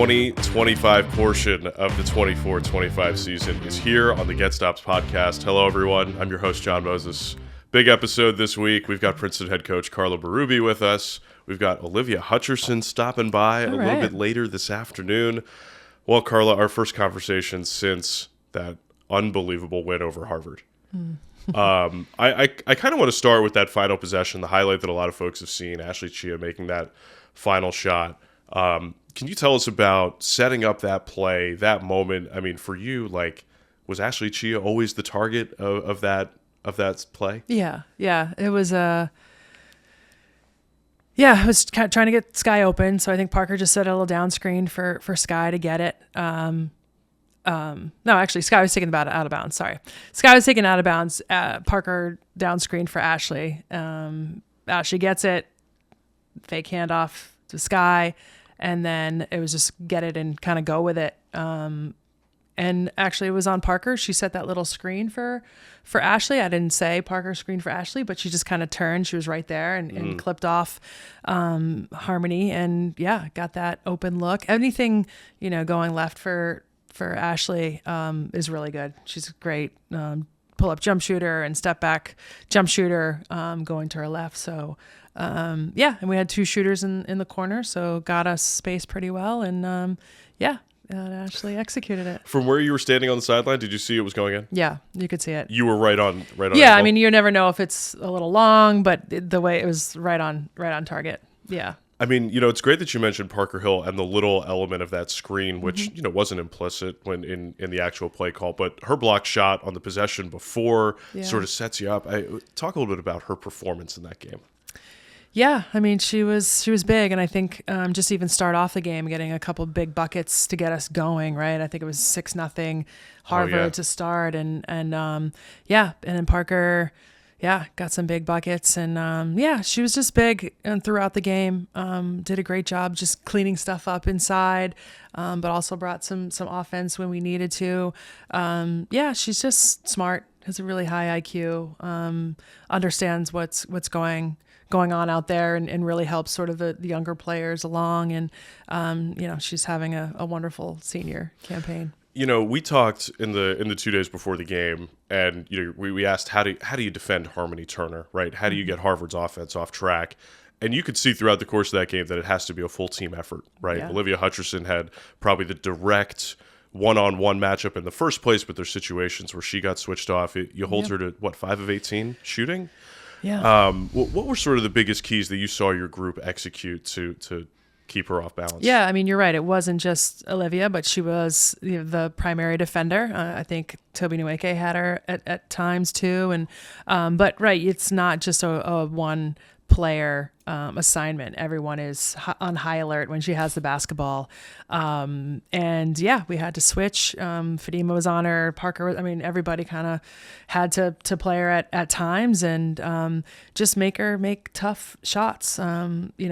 2025 portion of the 24-25 season is here on the Get Stops podcast. Hello, everyone. I'm your host, Jon Mozes. Big episode this week. We've got Princeton head coach Carla Berube with us. We've got Olivia Hutcherson stopping by a little bit later this afternoon. Well, Carla, our first conversation since that unbelievable win over Harvard. I kind of want to start with that final possession, the highlight that a lot of folks have seen, Ashley Chia making that final shot. Can you tell us about setting up that play, that moment? I mean, for you, like, was Ashley Chia always the target of that play? Yeah. It was I was kind of trying to get Sky open, so I think Parker just set a little down screen for Sky to get it. No, actually, Sky was taken out of bounds. Sorry, Sky was taken out of bounds. Parker down screen for Ashley. Ashley gets it, fake handoff to Sky, and then it was just get it and kind of go with it. And actually, it was on Parker. She set that little screen for Ashley. I didn't say Parker screened for Ashley, but she just kind of turned. She was right there and clipped off Harmony, and got that open look. Anything going left for Ashley is really good. She's a great pull-up jump shooter and step-back jump shooter going to her left. So, and we had two shooters in the corner, so got us space pretty well. And, Ashley executed it. From where you were standing on the sideline, did you see it was going in? Yeah, you could see it. You were right on. Yeah, I mean, you never know if it's a little long, but the way it was right on target. Yeah. I mean, it's great that you mentioned Parker Hill and the little element of that screen, which, wasn't implicit when in the actual play call, but her block shot on the possession before sort of sets you up. Talk a little bit about her performance in that game. Yeah, I mean, she was big, and I think just even start off the game getting a couple big buckets to get us going, right? I think it was 6-0 Harvard to start, and then Parker, got some big buckets, and she was just big and throughout the game. Did a great job just cleaning stuff up inside, but also brought some offense when we needed to. She's just smart, has a really high IQ, understands what's going on out there, and really helps sort of the younger players along. And, she's having a wonderful senior campaign. We talked in the 2 days before the game, and we asked how do you defend Harmony Turner, right? How do you get Harvard's offense off track? And you could see throughout the course of that game that it has to be a full team effort, right? Yeah. Olivia Hutcherson had probably the direct one-on-one matchup in the first place, but there's situations where she got switched off. You hold her to 5 of 18 shooting. Yeah. What were sort of the biggest keys that you saw your group execute to keep her off balance? Yeah, I mean, you're right. It wasn't just Olivia, but she was the primary defender. I think Toby Nweke had her at times too. And but right, it's not just a one player assignment. Everyone is on high alert when she has the basketball. And we had to switch. Fadima was on her, Parker, everybody kind of had to play her at times, and just make her make tough shots.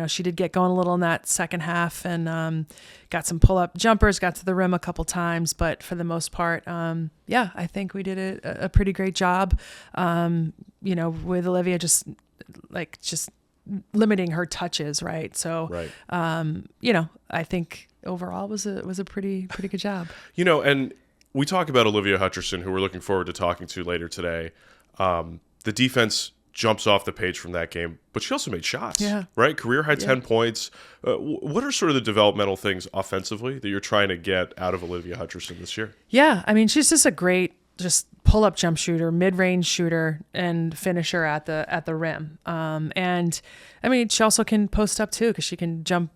She did get going a little in that second half, and got some pull-up jumpers, got to the rim a couple times, but for the most part, I think we did a pretty great job, with Olivia just limiting her touches, right? So, right. I think overall was a pretty good job. And we talk about Olivia Hutcherson, who we're looking forward to talking to later today. The defense jumps off the page from that game, but she also made shots, right? Career high 10 points. What are sort of the developmental things offensively that you're trying to get out of Olivia Hutcherson this year? Yeah, I mean, she's just a great pull-up jump shooter, mid-range shooter, and finisher at the rim. And I mean, she also can post up too, because she can jump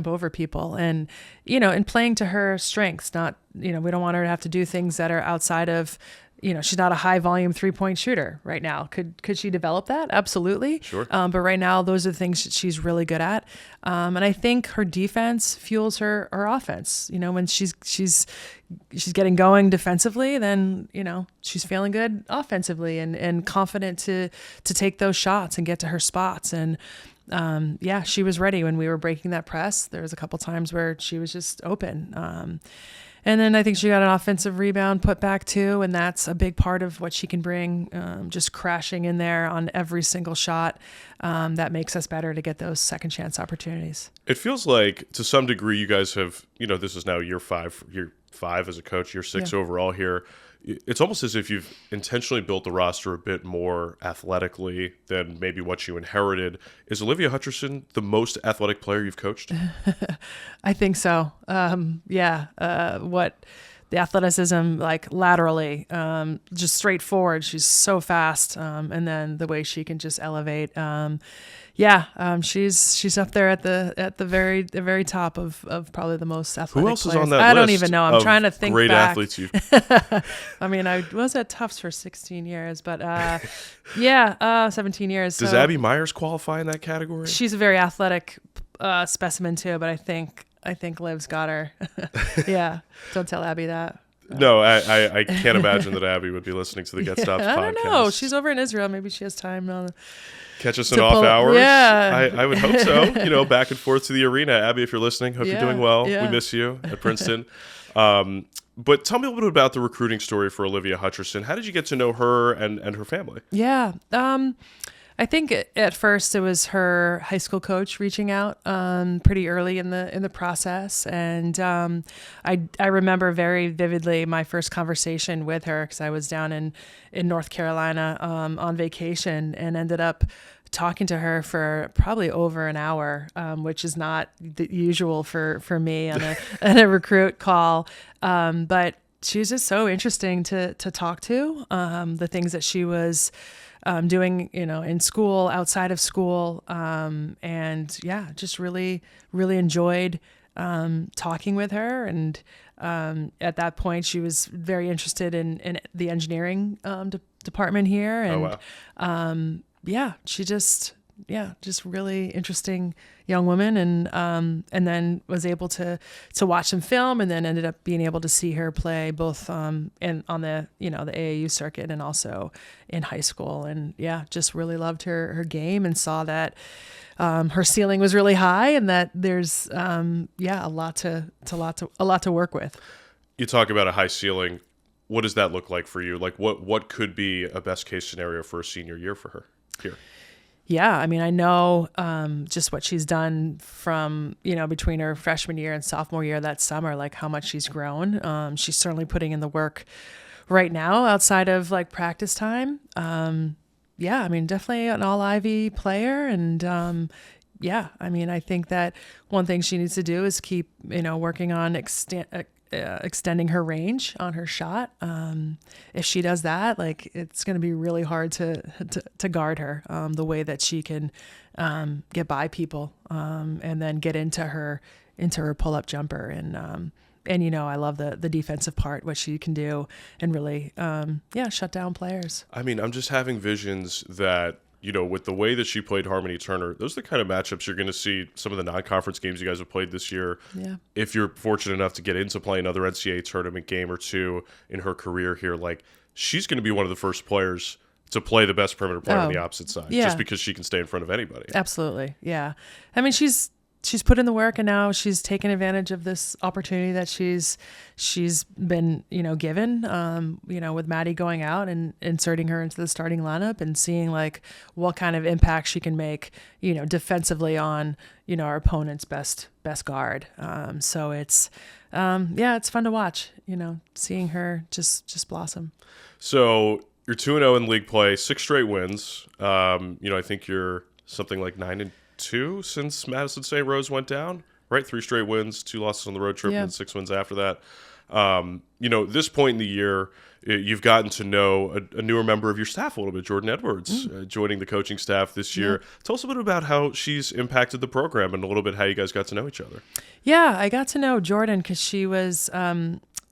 over people, and and playing to her strengths. Not we don't want her to have to do things that are outside of. She's not a high volume 3-point shooter right now. Could she develop that? Absolutely. Sure. But right now, those are the things that she's really good at. And I think her defense fuels her offense. When she's getting going defensively, then she's feeling good offensively and confident to take those shots and get to her spots. And she was ready when we were breaking that press. There was a couple times where she was just open. And then I think she got an offensive rebound put back too, and that's a big part of what she can bring, just crashing in there on every single shot. That makes us better to get those second chance opportunities. It feels like to some degree you guys have, this is now year five as a coach, year six overall here. It's almost as if you've intentionally built the roster a bit more athletically than maybe what you inherited. Is Olivia Hutcherson the most athletic player you've coached? I think so. What the athleticism, like laterally, just straightforward. She's so fast. And then the way she can just elevate. She's up there at the very top of probably the most athletic. Who else players. is on that I list? don't even know. I'm trying to think great back. athletes you've. I mean, I was at Tufts for 16 years, but 17 years. Does so Abby Myers qualify in that category? she's a very athletic specimen too, but I think Liv's got her. Yeah, don't tell Abby that. No, I can't imagine that Abby would be listening to the Get Stops podcast. I don't know. She's over in Israel. Maybe she has time. Catch us in off hours. Yeah. I would hope so. Back and forth to the arena. Abby, if you're listening, hope you're doing well. Yeah. We miss you at Princeton. But tell me a little bit about the recruiting story for Olivia Hutcherson. How did you get to know her and her family? Yeah. I think at first it was her high school coach reaching out pretty early in the process, and I remember very vividly my first conversation with her because I was down in North Carolina on vacation and ended up talking to her for probably over an hour, which is not the usual for me on a recruit call, but she was just so interesting to talk to. The things that she was doing, in school, outside of school. Just really, really enjoyed talking with her. And at that point, she was very interested in the engineering department here. And she just really interesting young woman, and then was able to watch some film, and then ended up being able to see her play both on the the AAU circuit and also in high school, and just really loved her game and saw that her ceiling was really high and that there's a lot to work with. You talk about a high ceiling. What does that look like for you? Like what could be a best case scenario for a senior year for her here? Yeah, I mean, I know just what she's done from, between her freshman year and sophomore year that summer, like how much she's grown. She's certainly putting in the work right now outside of like practice time. I mean, definitely an all-Ivy player. And I mean, I think that one thing she needs to do is keep, working on extending her range on her shot. If she does that, like it's going to be really hard to guard her the way that she can get by people and then get into her pull-up jumper. And I love the defensive part, what she can do and really shut down players. I mean, I'm just having visions that with the way that she played Harmony Turner, those are the kind of matchups you're going to see some of the non-conference games you guys have played this year. Yeah. If you're fortunate enough to get into play another NCAA tournament game or two in her career here, like she's going to be one of the first players to play the best perimeter player on the opposite side, just because she can stay in front of anybody. Absolutely. Yeah. I mean, she's put in the work, and now she's taken advantage of this opportunity that she's been, given, with Maddie going out and inserting her into the starting lineup and seeing like what kind of impact she can make, defensively on, our opponent's best guard. So it's fun to watch, seeing her just blossom. So you're 2-0 in league play, 6 straight wins. I think you're something like 9-2 since Madison St. Rose went down, right? 3 straight wins, 2 losses on the road trip, and 6 wins after that. This point in the year, you've gotten to know a newer member of your staff a little bit, Jordan Edwards, joining the coaching staff this year. Tell us a bit about how she's impacted the program and a little bit how you guys got to know each other. Yeah, I got to know Jordan because she was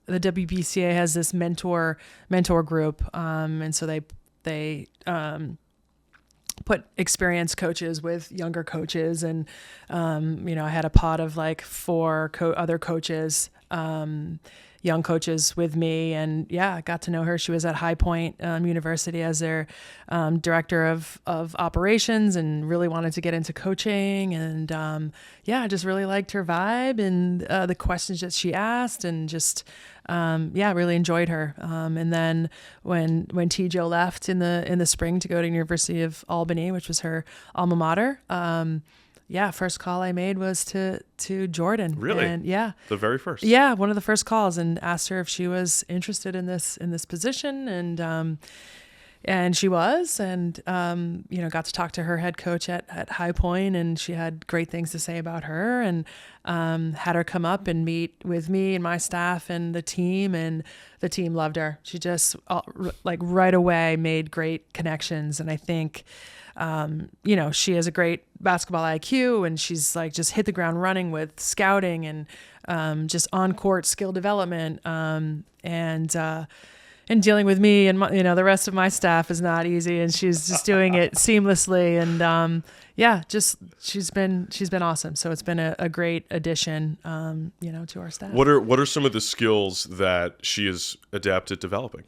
the WBCA has this mentor group, and so they put experienced coaches with younger coaches, and I had a pod of like 4 other coaches, young coaches with me, and I got to know her. She was at High Point University as their director of operations, and really wanted to get into coaching, and I just really liked her vibe and the questions that she asked, and just really enjoyed her. And then when TJo left in the spring to go to University of Albany, which was her alma mater, first call I made was to Jordan. Really? And yeah. The very first? Yeah, one of the first calls, and asked her if she was interested in this position, and she was, and got to talk to her head coach at High Point, and she had great things to say about her, and had her come up and meet with me and my staff and the team, and the team loved her. She just right away made great connections, and I think she has a great basketball IQ, and she's like just hit the ground running with scouting and just on court skill development, and dealing with me and the rest of my staff is not easy, and she's just doing it seamlessly, and she's been awesome. So it's been a great addition, to our staff. What are some of the skills that she has adapted developing?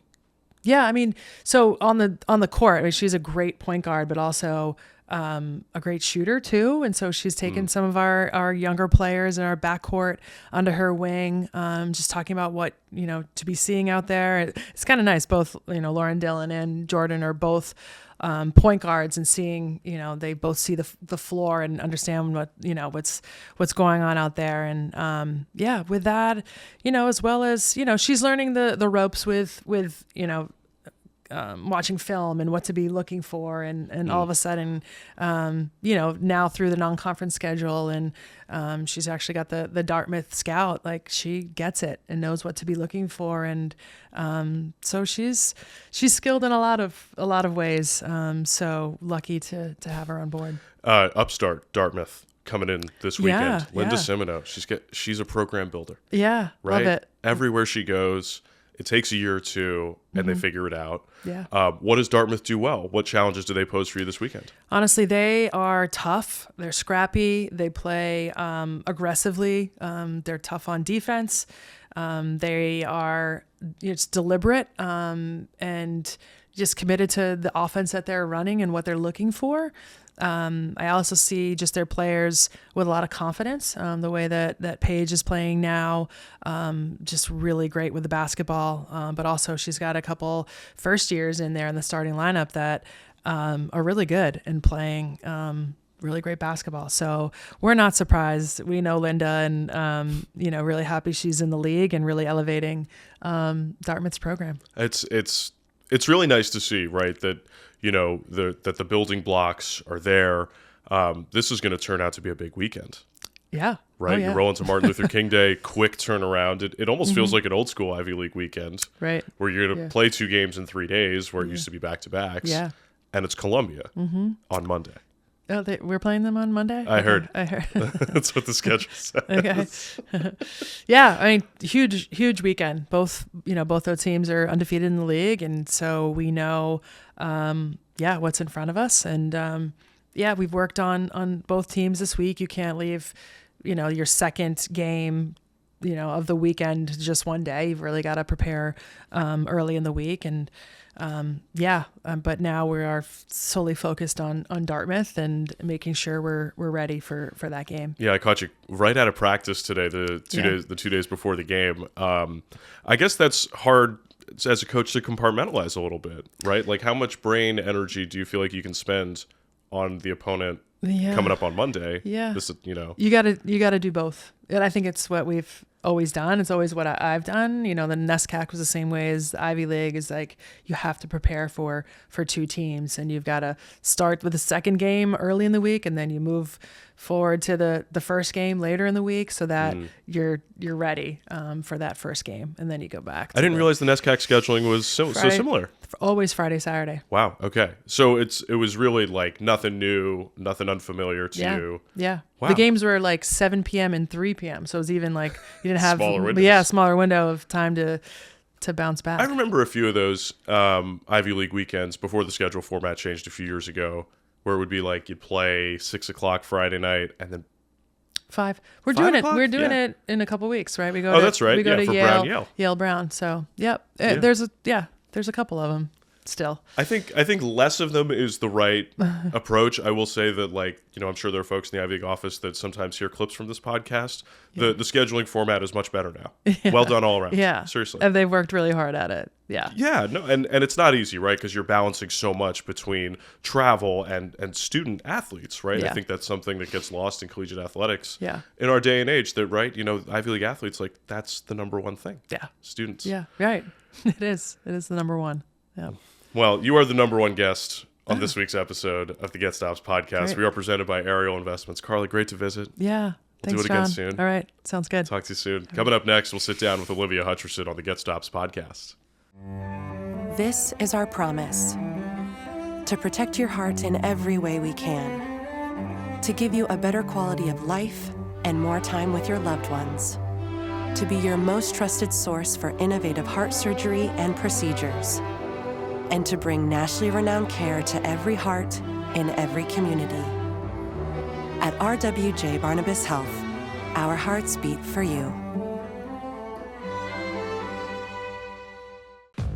Yeah, I mean, so on the court, she's a great point guard, but also a great shooter too. And so she's taken some of our younger players in our backcourt under her wing, just talking about what, to be seeing out there. It's kind of nice. Both, Lauren Dillon and Jordan are both point guards, and seeing, they both see the floor and understand what's going on out there. And with that, as well as, she's learning the ropes with watching film and what to be looking for, and all of a sudden, now through the non-conference schedule, and she's actually got the Dartmouth scout, like she gets it and knows what to be looking for, and so she's skilled in a lot of ways. So lucky to have her on board. Upstart Dartmouth coming in this weekend. Linda yeah. Simino, she's a program builder. Yeah, right? Love it. Everywhere she goes, it takes a year or two, and they figure it out. Yeah. What does Dartmouth do well? What challenges do they pose for you this weekend? Honestly, they are tough. They're scrappy. They play aggressively. They're tough on defense. They are deliberate and just committed to the offense that they're running and what they're looking for. I also see just their players with a lot of confidence. The way that Paige is playing now, just really great with the basketball. But also she's got a couple first years in there in the starting lineup that are really good and playing really great basketball. So we're not surprised. We know Linda, and really happy she's in the league and really elevating Dartmouth's program. It's really nice to see, right, that that the building blocks are there. This is going to turn out to be a big weekend. Yeah. Right? Oh, yeah. You roll into Martin Luther King Day, quick turnaround. It almost feels like an old school Ivy League weekend. Right. Where you're going to play 2 games in 3 days, where it used to be back-to-backs. Yeah. And it's Columbia on Monday. Oh, we're playing them on Monday? I heard. That's what the schedule says. Okay. Yeah, I mean, huge weekend. Both those teams are undefeated in the league, and so we know, what's in front of us. And we've worked on both teams this week. You can't leave, your second game, of the weekend just one day. You've really got to prepare early in the week, and but now we are solely focused on Dartmouth and making sure we're ready for that game. Yeah, I caught you right out of practice today, the 2 days before the game. I guess that's hard as a coach to compartmentalize a little bit, right? Like, how much brain energy do you feel like you can spend on the opponent coming up on Monday? Yeah. You gotta do both. And I think it's what we've always done. It's always what I've done. The NESCAC was the same way as the Ivy League. Is like, you have to prepare for 2 teams, and you've got to start with the second game early in the week, and then you move forward to the first game later in the week, so that you're ready for that first game, and then you go back. I didn't realize the NESCAC scheduling was so similar. Always Friday, Saturday. Wow. Okay. So it was really like nothing new, nothing unfamiliar to you. Yeah. Wow. The games were like 7 p.m. and 3 p.m. So it was even like you didn't have smaller window of time to bounce back. I remember a few of those Ivy League weekends before the schedule format changed a few years ago, where it would be like you'd play 6 o'clock Friday night and then 5. We're doing it. We're doing it in a couple weeks, right? We go. That's right. We go to for Yale Brown. So there's a couple of them still. I think less of them is the right approach. I will say that, like, I'm sure there are folks in the Ivy League office that sometimes hear clips from this podcast. The scheduling format is much better now. Well done all around. Yeah. Seriously. And they've worked really hard at it. Yeah, no, and it's not easy, right? Because you're balancing so much between travel and student athletes, right? Yeah. I think that's something that gets lost in collegiate athletics. Yeah. In our day and age, that right, Ivy League athletes, like that's the number one thing. Yeah. Students. Yeah. Right. It is the number one. Yeah. Well, you are the number one guest on this week's episode of the Get Stops podcast. Great. We are presented by Ariel Investments. Carla, great to visit. Yeah. We'll Thanks, do it again John. soon. All right. Sounds good. Talk to you soon. Coming up next, we'll sit down with Olivia Hutcherson on the Get Stops podcast. This is our promise: to protect your heart in every way we can, to give you a better quality of life and more time with your loved ones, to be your most trusted source for innovative heart surgery and procedures, and to bring nationally renowned care to every heart in every community. At RWJ Barnabas Health, our hearts beat for you.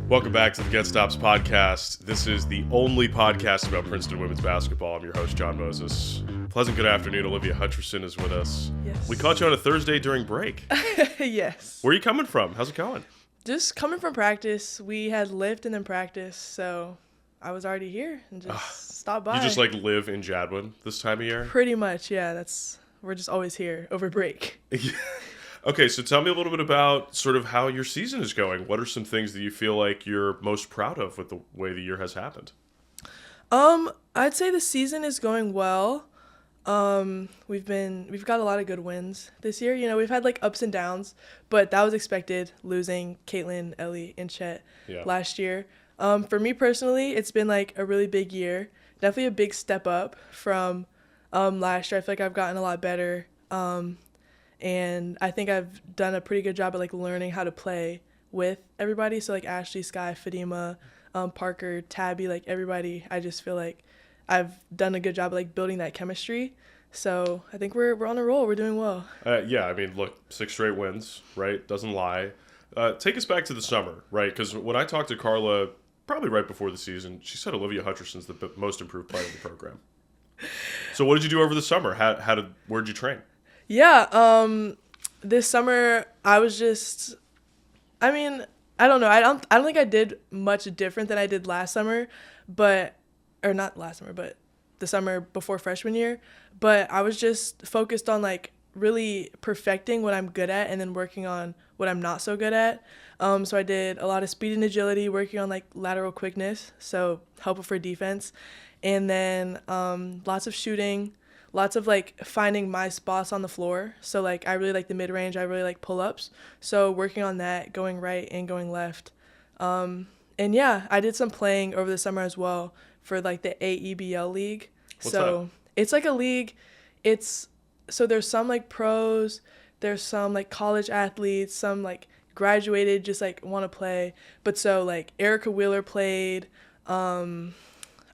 Welcome back to the Get Stops podcast. This is the only podcast about Princeton women's basketball. I'm your host, Jon Mozes. Pleasant good afternoon. Olivia Hutcherson is with us. Yes. We caught you on a Thursday during break. Yes. Where are you coming from? How's it going? Just coming from practice. We had lift and then practice, so I was already here and just stopped by. You just like live in Jadwin this time of year? Pretty much, yeah. We're just always here over break. Okay, so tell me a little bit about sort of how your season is going. What are some things that you feel like you're most proud of with the way the year has happened? I'd say the season is going well. We've got a lot of good wins this year. We've had like ups and downs, but that was expected, losing Caitlin, Ellie, and Chet last year. For me personally, it's been like a really big year. Definitely a big step up from last year. I feel like I've gotten a lot better. And I think I've done a pretty good job at like learning how to play with everybody. So like Ashley, Sky, Fatima, Parker, Tabby, like everybody, I just feel like I've done a good job at like building that chemistry. So I think we're on a roll. We're doing well. Yeah, I mean, look, 6 straight wins, right? Doesn't lie. Take us back to the summer, right? Because when I talked to Carla, probably right before the season, she said Olivia Hutcherson's the most improved player in the program. So what did you do over the summer? Where'd you train? Yeah, this summer I was just, I mean, I don't know. I don't think I did much different than I did last summer, but not last summer, but the summer before freshman year. But I was just focused on like really perfecting what I'm good at and then working on what I'm not so good at. So I did a lot of speed and agility, working on like lateral quickness, so helpful for defense, and then lots of shooting. Lots of like finding my spots on the floor. So like I really like the mid-range. I really like pull-ups. So working on that, going right and going left. And yeah, I did some playing over the summer as well for like the AEBL league. What's so that? It's like a league. So there's some like pros, there's some like college athletes, some like graduated just like want to play. But so like Erica Wheeler played. I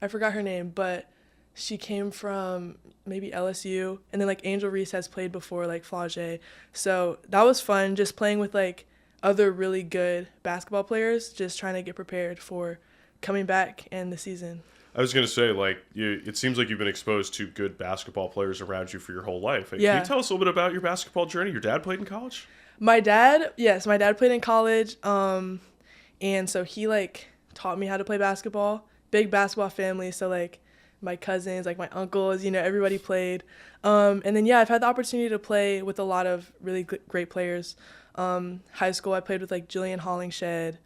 forgot her name, but she came from maybe LSU, and then like Angel Reese has played before, like Flage. So that was fun, just playing with like other really good basketball players, just trying to get prepared for coming back in the season. I was going to say, like, it seems like you've been exposed to good basketball players around you for your whole life. Yeah. Can you tell us a little bit about your basketball journey? Your dad played in college? My dad played in college, and so he like taught me how to play basketball. Big basketball family, so like my cousins, like my uncles, everybody played. And then, yeah, I've had the opportunity to play with a lot of really great players. High school, I played with like Jillian Hollingshed,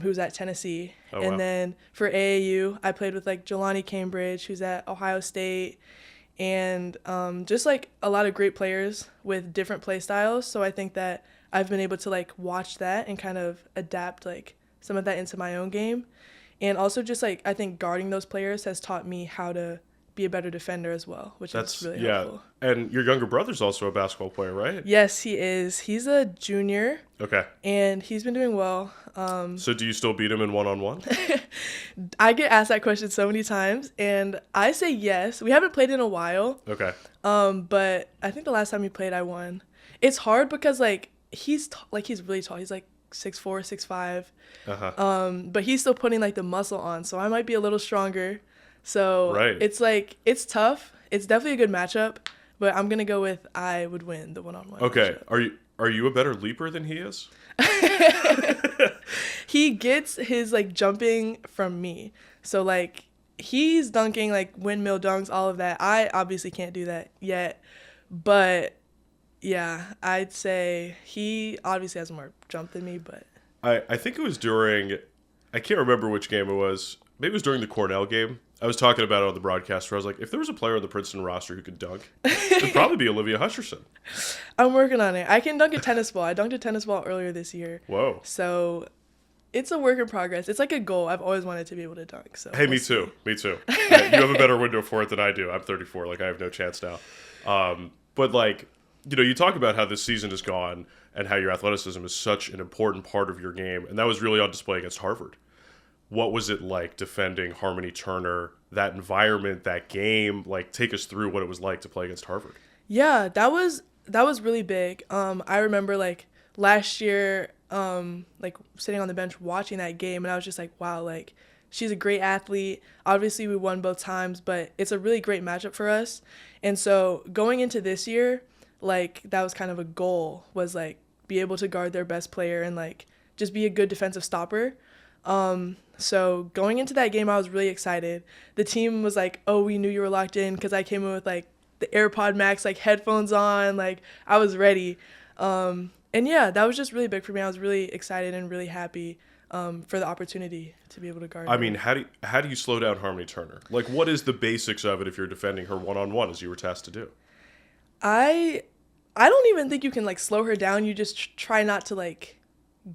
who's at Tennessee. Oh, and wow. then for AAU, I played with like Jelani Cambridge, who's at Ohio State. And just like a lot of great players with different play styles. So I think that I've been able to like watch that and kind of adapt like some of that into my own game. And also just like I think guarding those players has taught me how to be a better defender as well, which is really helpful. And your younger brother's also a basketball player, right? Yes, he is. He's a junior. Okay. And he's been doing well. So do you still beat him in one-on-one? I get asked that question so many times, and I say yes. We haven't played in a while. Okay. But I think the last time we played, I won. It's hard because like he's really tall. He's like 6'4", 6'5". But he's still putting like the muscle on, so I might be a little stronger. So Right. It's tough. It's definitely a good matchup, but I'm gonna go with I would win the one-on-one. Okay. matchup. Are you a better leaper than he is? He gets his like jumping from me. So like he's dunking like windmill dunks, all of that. I obviously can't do that yet. But yeah, I'd say he obviously has more jump than me, but I think it was during, I can't remember which game it was. Maybe it was during the Cornell game. I was talking about it on the broadcast where I was like, if there was a player on the Princeton roster who could dunk, it'd probably be Olivia Hutcherson. I'm working on it. I can dunk a tennis ball. I dunked a tennis ball earlier this year. Whoa. So it's a work in progress. It's like a goal. I've always wanted to be able to dunk. So Hey, me too. Me too. You have a better window for it than I do. I'm 34. Like, I have no chance now. But, like, you talk about how this season has gone and how your athleticism is such an important part of your game. And that was really on display against Harvard. What was it like defending Harmony Turner, that environment, that game? Like, take us through what it was like to play against Harvard. Yeah, that was really big. I remember, like, last year, like, sitting on the bench watching that game, and I was just like, wow, like, she's a great athlete. Obviously, we won both times, but it's a really great matchup for us. And so going into this year, like, that was kind of a goal, was, like, be able to guard their best player and, like, just be a good defensive stopper. So going into that game, I was really excited. The team was like, oh, we knew you were locked in, because I came in with, like, the AirPod Max, like, headphones on. Like, I was ready. And, yeah, that was just really big for me. I was really excited and really happy for the opportunity to be able to guard her. I mean, how do you slow down Harmony Turner? Like, what is the basics of it if you're defending her one-on-one, as you were tasked to do? I don't even think you can, like, slow her down. You just try not to, like,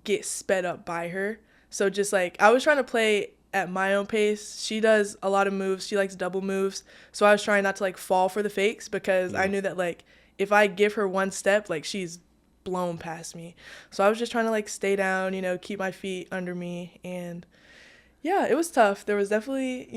get sped up by her. So just, like, I was trying to play at my own pace. She does a lot of moves. She likes double moves. So I was trying not to, like, fall for the fakes, because I knew that, like, if I give her one step, like, she's blown past me. So I was just trying to, like, stay down, keep my feet under me. And, yeah, it was tough. There was definitely,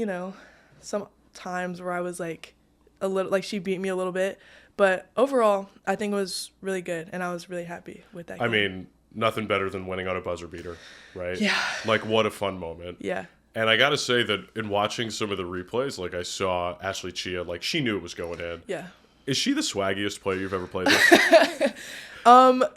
some times where I was, like, a little, like, she beat me a little bit. But overall, I think it was really good, and I was really happy with that game. I mean, nothing better than winning on a buzzer beater, right? Yeah. Like, what a fun moment. Yeah. And I got to say that in watching some of the replays, like, I saw Ashley Chia, like, she knew it was going in. Yeah. Is she the swaggiest player you've ever played with?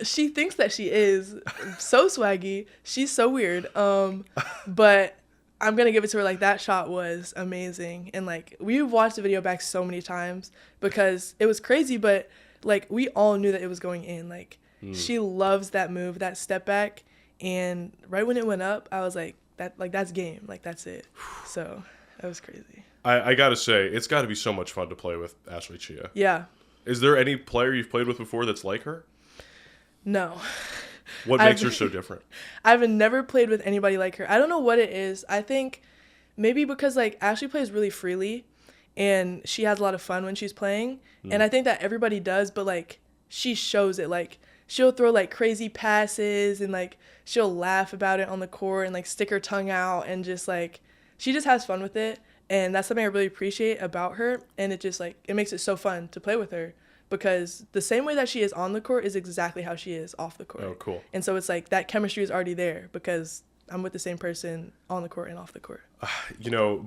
She thinks that she is so swaggy. She's so weird. But I'm going to give it to her. Like, that shot was amazing. And, like, we've watched the video back so many times because it was crazy, but, like, we all knew that it was going in. Like, she loves that move, that step back. And right when it went up, I was like, that's game. Like, that's it. So that was crazy. I got to say, it's got to be so much fun to play with Ashley Chia. Yeah. Is there any player you've played with before that's like her? No. What makes her so different? I've never played with anybody like her. I don't know what it is. I think maybe because, like, Ashley plays really freely and she has a lot of fun when she's playing. And I think that everybody does, but, like, she shows it. Like, she'll throw, like, crazy passes and, like, she'll laugh about it on the court and, like, stick her tongue out and just, like, she just has fun with it. And that's something I really appreciate about her. And it just, like, it makes it so fun to play with her because the same way that she is on the court is exactly how she is off the court. Oh, cool. And so it's, like, that chemistry is already there because I'm with the same person on the court and off the court.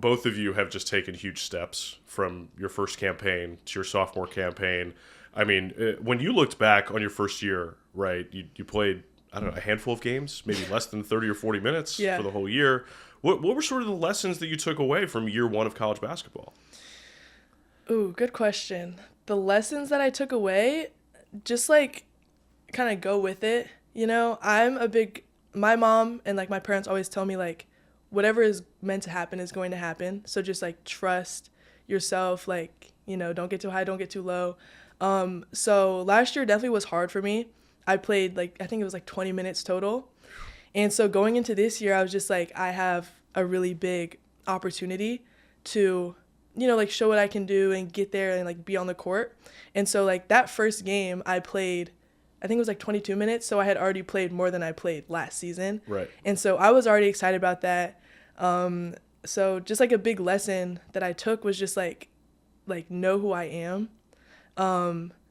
Both of you have just taken huge steps from your first campaign to your sophomore campaign. I mean, when you looked back on your first year, right, you played, I don't know, a handful of games, maybe less than 30 or 40 minutes for the whole year. What were sort of the lessons that you took away from year one of college basketball? Ooh, good question. The lessons that I took away, just, like, kind of go with it. My mom and, like, my parents always tell me, like, whatever is meant to happen is going to happen. So just, like, trust yourself, like, don't get too high, don't get too low. So last year definitely was hard for me. I played, like, I think it was, like, 20 minutes total. And so going into this year, I was just like, I have a really big opportunity to, like, show what I can do and get there and, like, be on the court. And so, like, that first game I played, I think it was, like, 22 minutes. So I had already played more than I played last season. Right. And so I was already excited about that. So just, like, a big lesson that I took was just, like know who I am.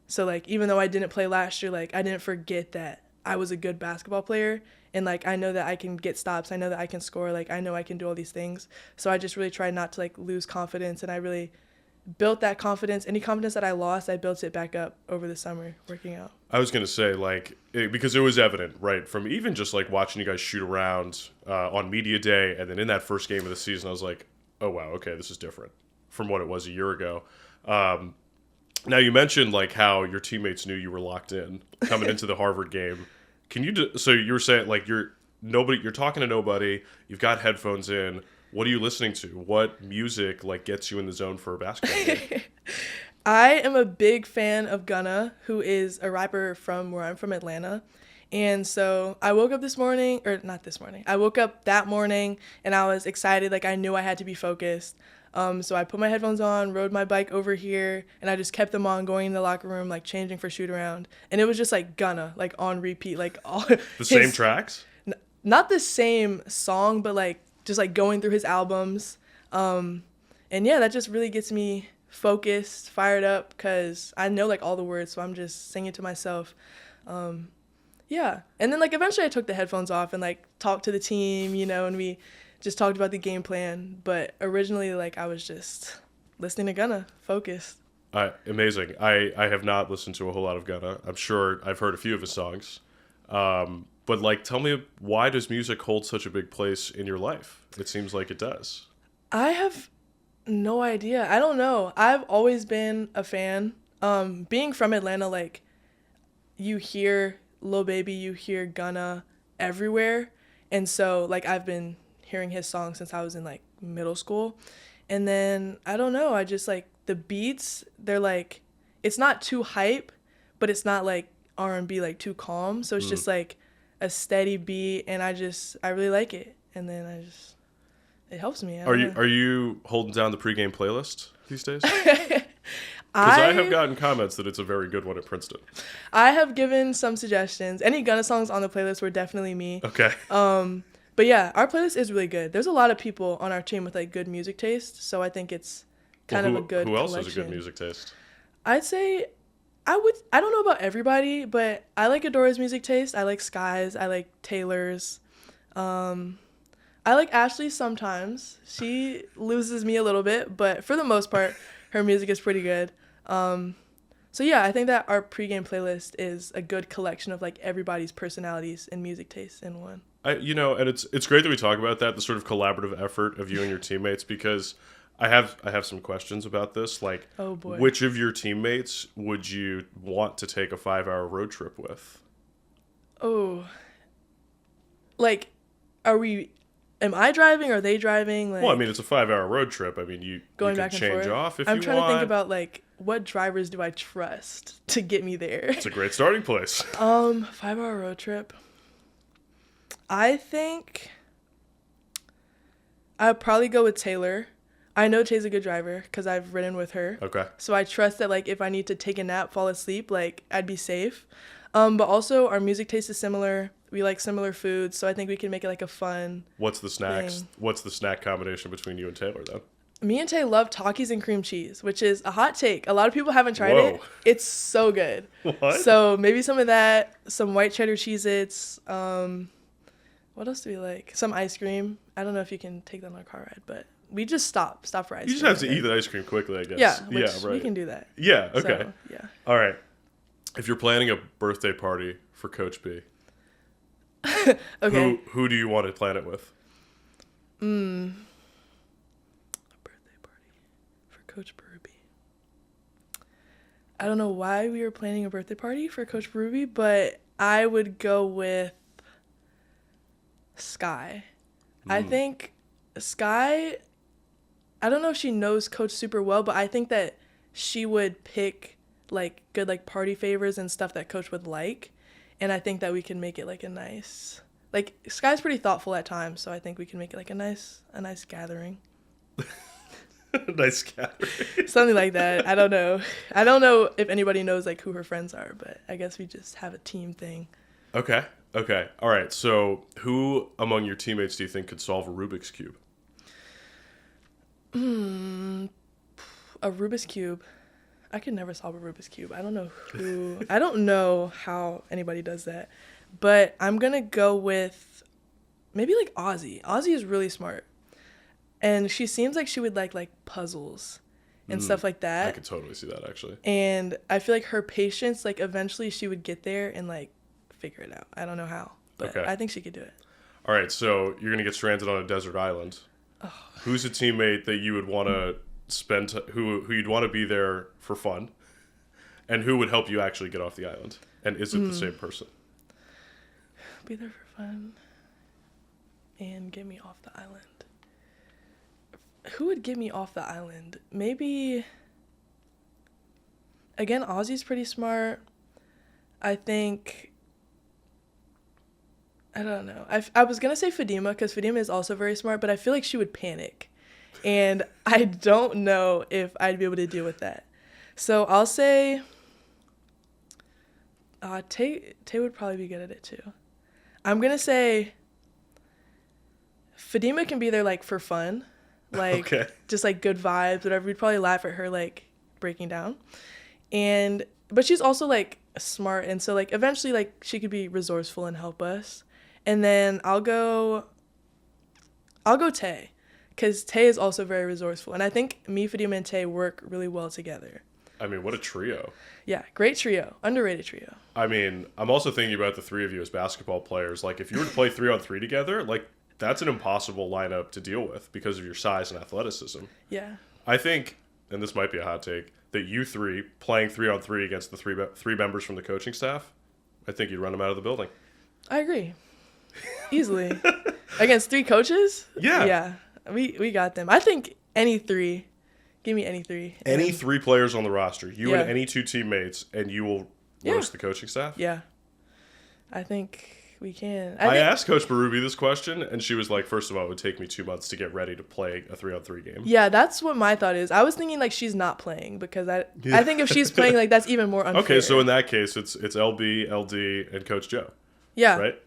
So, like, even though I didn't play last year, like, I didn't forget that I was a good basketball player. And, like, I know that I can get stops. I know that I can score. Like, I know I can do all these things. So I just really tried not to, like, lose confidence. And I really built that confidence. Any confidence that I lost, I built it back up over the summer working out. I was going to say, like, because it was evident, right, from even just, like, watching you guys shoot around on media day, and then in that first game of the season, I was like, oh, wow, okay, this is different from what it was a year ago. Now, you mentioned, like, how your teammates knew you were locked in coming into the Harvard game. Can you so you were saying, like, you're talking to nobody, you've got headphones in. What are you listening to? What music, like, gets you in the zone for a basketball game? I am a big fan of Gunna, who is a rapper from where I'm from, Atlanta. And so I woke up I woke up that morning and I was excited. Like, I knew I had to be focused. So I put my headphones on, rode my bike over here, and I just kept them on, going in the locker room, like changing for shoot around. And it was just like Gunna, like on repeat, like all same tracks? Not the same song, but like just like going through his albums. And yeah, that just really gets me focused, fired up, because I know like all the words, so I'm just singing to myself. Yeah. And then like eventually I took the headphones off and like talked to the team, and we just talked about the game plan. But originally, like, I was just listening to Gunna, focused. Amazing. I have not listened to a whole lot of Gunna. I'm sure I've heard a few of his songs. But, like, tell me, why does music hold such a big place in your life? It seems like it does. I have no idea. I don't know. I've always been a fan. Being from Atlanta, like, you hear Lil Baby, you hear Gunna everywhere. And so, like, I've been hearing his songs since I was in, like, middle school. And then, I don't know, I just, like, the beats, they're, like, it's not too hype, but it's not, like, R&B, like, too calm. So it's just, like, a steady beat, and I really like it. And then it helps me. Are you holding down the pregame playlist these days? Because I have gotten comments that it's a very good one at Princeton. I have given some suggestions. Any Gunna songs on the playlist were definitely me. Okay. But yeah, our playlist is really good. There's a lot of people on our team with like good music taste, so I think it's kind of a good Who else collection. has a good music taste? I'd say I don't know about everybody, but I like Adora's music taste. I like Sky's. I like Taylor's. I like Ashley's sometimes. She loses me a little bit, but for the most part, her music is pretty good. So yeah, I think that our pregame playlist is a good collection of like everybody's personalities and music tastes in one. And it's great that we talk about that, the sort of collaborative effort of you and your teammates, because I have some questions about this. Like, oh boy, which of your teammates would you want to take a 5-hour road trip with? Oh, like, am I driving or are they driving? Like, well, I mean, it's a 5-hour road trip. I mean, you can change off if you want. I'm trying to think about, like, what drivers do I trust to get me there? It's a great starting place. 5-hour road trip. I think I'd probably go with Taylor. I know Tay's a good driver because I've ridden with her. Okay. So I trust that, like, if I need to take a nap, fall asleep, like, I'd be safe. But also our music taste is similar. We like similar foods, so I think we can make it like a fun What's the snacks? thing. What's the snack combination between you and Taylor, then? Me and Tay love Takis and cream cheese, which is a hot take. A lot of people haven't tried it. It's so good. What? So maybe some of that, some white cheddar Cheez-Its. What else do we like? Some ice cream. I don't know if you can take that on a car ride, but we just stop for ice cream. You just have to eat the ice cream quickly, I guess. Yeah, right. we can do that. Yeah, okay. So, yeah. All right. If you're planning a birthday party for Coach B, Okay. who do you want to plan it with? A birthday party for Coach Berube. I don't know why we were planning a birthday party for Coach Berube, but I would go with Sky. I think Sky, I don't know if she knows Coach super well, but I think that she would pick like good like party favors and stuff that Coach would like. And I think that we can make it like a nice, like Sky's pretty thoughtful at times, so I think we can make it like a nice gathering. Nice gathering. Something like that. I don't know. I don't know if anybody knows like who her friends are, but I guess we just have a team thing. Okay. All right. So who among your teammates do you think could solve a Rubik's Cube? A Rubik's Cube. I could never solve a Rubik's Cube. I don't know who. I don't know how anybody does that. But I'm going to go with maybe like Ozzy. Ozzy is really smart. And she seems like she would like puzzles. and stuff like that. I could totally see that, actually. And I feel like her patience, like eventually she would get there and like figure it out. I don't know how, but I think she could do it. All right, so you're gonna get stranded on a desert island. Oh. Who's a teammate that you would want to spend? Who you'd want to be there for fun, and who would help you actually get off the island? And is it the same person? Be there for fun and get me off the island. Who would get me off the island? Maybe. Again, Ozzy's pretty smart. I think. I don't know. I was going to say Fadima because Fadima is also very smart, but I feel like she would panic. And I don't know if I'd be able to deal with that. So I'll say Tay would probably be good at it too. I'm going to say Fadima can be there like for fun. Like just like good vibes, whatever. We'd probably laugh at her like breaking down. But she's also like smart. And so like eventually like she could be resourceful and help us. And then I'll go Tay, because Tay is also very resourceful. And I think me, Fadima, and Tay work really well together. I mean, what a trio. Yeah, great trio. Underrated trio. I mean, I'm also thinking about the three of you as basketball players. Like, if you were to play 3-on-3 together, like, that's an impossible lineup to deal with because of your size and athleticism. Yeah. I think, and this might be a hot take, that you three playing 3-on-3 against the three members from the coaching staff, I think you'd run them out of the building. I agree. Easily. Against 3 coaches? Yeah. Yeah. We got them. I think any 3. Give me any 3. Any 3 players on the roster. You and any 2 teammates, and you will roast the coaching staff? Yeah. I think we can. I asked Coach Berube this question, and she was like, first of all, it would take me 2 months to get ready to play a 3-on-3 game. Yeah, that's what my thought is. I was thinking, like, she's not playing, because I think if she's playing, like, that's even more unfair. Okay, so in that case, it's LB, LD, and Coach Joe. Yeah. Right?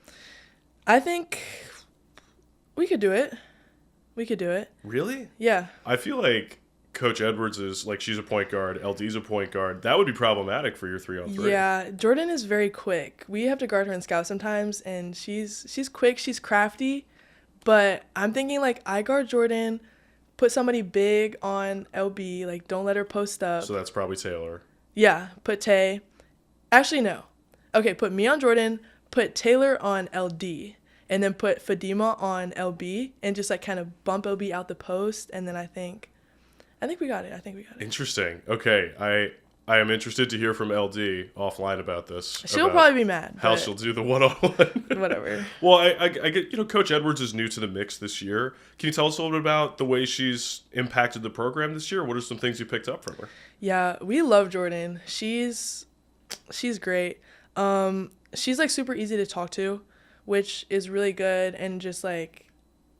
I think we could do it. We could do it. Really? Yeah. I feel like Coach Edwards is, like, she's a point guard, LD's a point guard. That would be problematic for your 3-on-3. Yeah, Jordan is very quick. We have to guard her in scout sometimes, and she's quick, she's crafty, but I'm thinking, like, I guard Jordan, put somebody big on LB, like, don't let her post up. So that's probably Taylor. Yeah, put Tay. Actually, no. Okay, put me on Jordan, put Taylor on LD, and then put Fadima on LB, and just, like, kind of bump LB out the post, and then I think we got it. Interesting. Okay, I am interested to hear from LD offline about this. She'll probably be mad. How she'll do the one-on-one. Whatever. Well, I get, Coach Edwards is new to the mix this year. Can you tell us a little bit about the way she's impacted the program this year? What are some things you picked up from her? Yeah, we love Jordan. She's great. She's like super easy to talk to, which is really good, and just like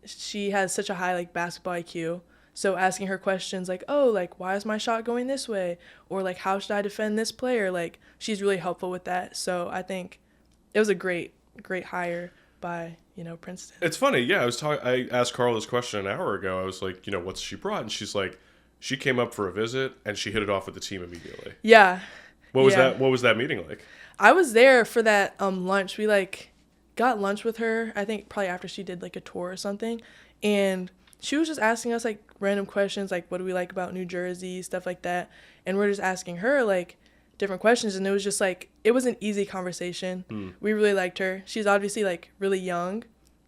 she has such a high like basketball IQ. So asking her questions like, oh, like, why is my shot going this way? Or like, how should I defend this player? Like, she's really helpful with that. So I think it was a great hire by, Princeton. It's funny. Yeah, I asked Carla this question an hour ago. I was like, what's she brought? And she's like, she came up for a visit and she hit it off with the team immediately. Yeah. What was that meeting like? I was there for that lunch. We like got lunch with her, I think probably after she did like a tour or something. And she was just asking us like random questions, like what do we like about New Jersey, stuff like that. And we're just asking her like different questions. And it was just like, it was an easy conversation. We really liked her. She's obviously like really young.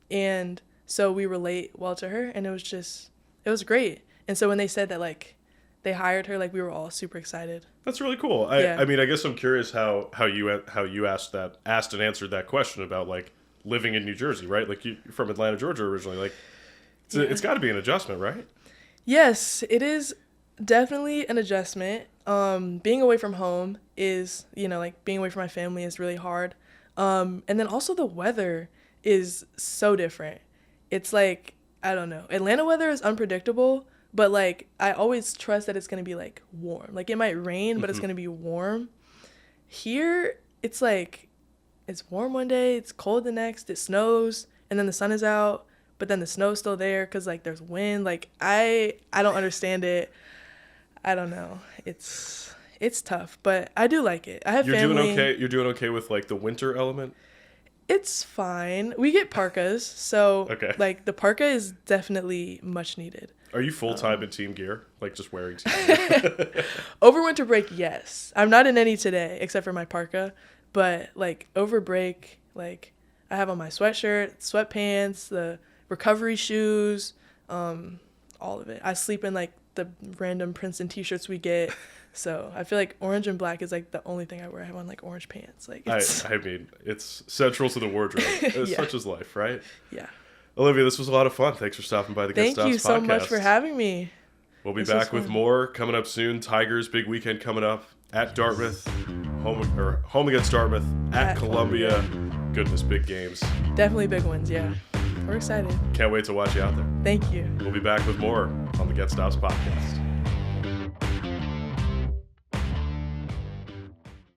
And so we relate well to her. And it was great. And so when they said that like they hired her, like we were all super excited. That's really cool. I mean, I guess I'm curious how you asked and answered that question about like living in New Jersey, right? Like you're from Atlanta, Georgia originally. Like it's got to be an adjustment, right? Yes, it is definitely an adjustment. Being away from home is, like being away from my family is really hard. And then also the weather is so different. It's like, I don't know. Atlanta weather is unpredictable, but like I always trust that it's going to be like warm. Like it might rain, but it's going to be warm. Here, it's like it's warm one day, it's cold the next, it snows, and then the sun is out. But then the snow's still there because, like, there's wind. Like, I don't understand it. I don't know. It's tough, but I do like it. I have family. You're doing okay with, like, the winter element? It's fine. We get parkas, so, okay. like, the parka is definitely much needed. Are you full-time in team gear? Like just wearing team gear? Over winter break, yes. I'm not in any today except for my parka, but like over break, like I have on my sweatshirt, sweatpants, the recovery shoes, all of it. I sleep in like the random Princeton t-shirts we get. So I feel like orange and black is like the only thing I wear. I have on like orange pants. Like I mean, it's central to the wardrobe. It's such as life, right? Yeah. Olivia, this was a lot of fun. Thanks for stopping by the Get Stops podcast. Thank you so much for having me. We'll be back with more coming up soon. Tigers, big weekend coming up at Dartmouth, home against Dartmouth, at Columbia. Goodness, big games. Definitely big ones, yeah. We're excited. Can't wait to watch you out there. Thank you. We'll be back with more on the Get Stops podcast.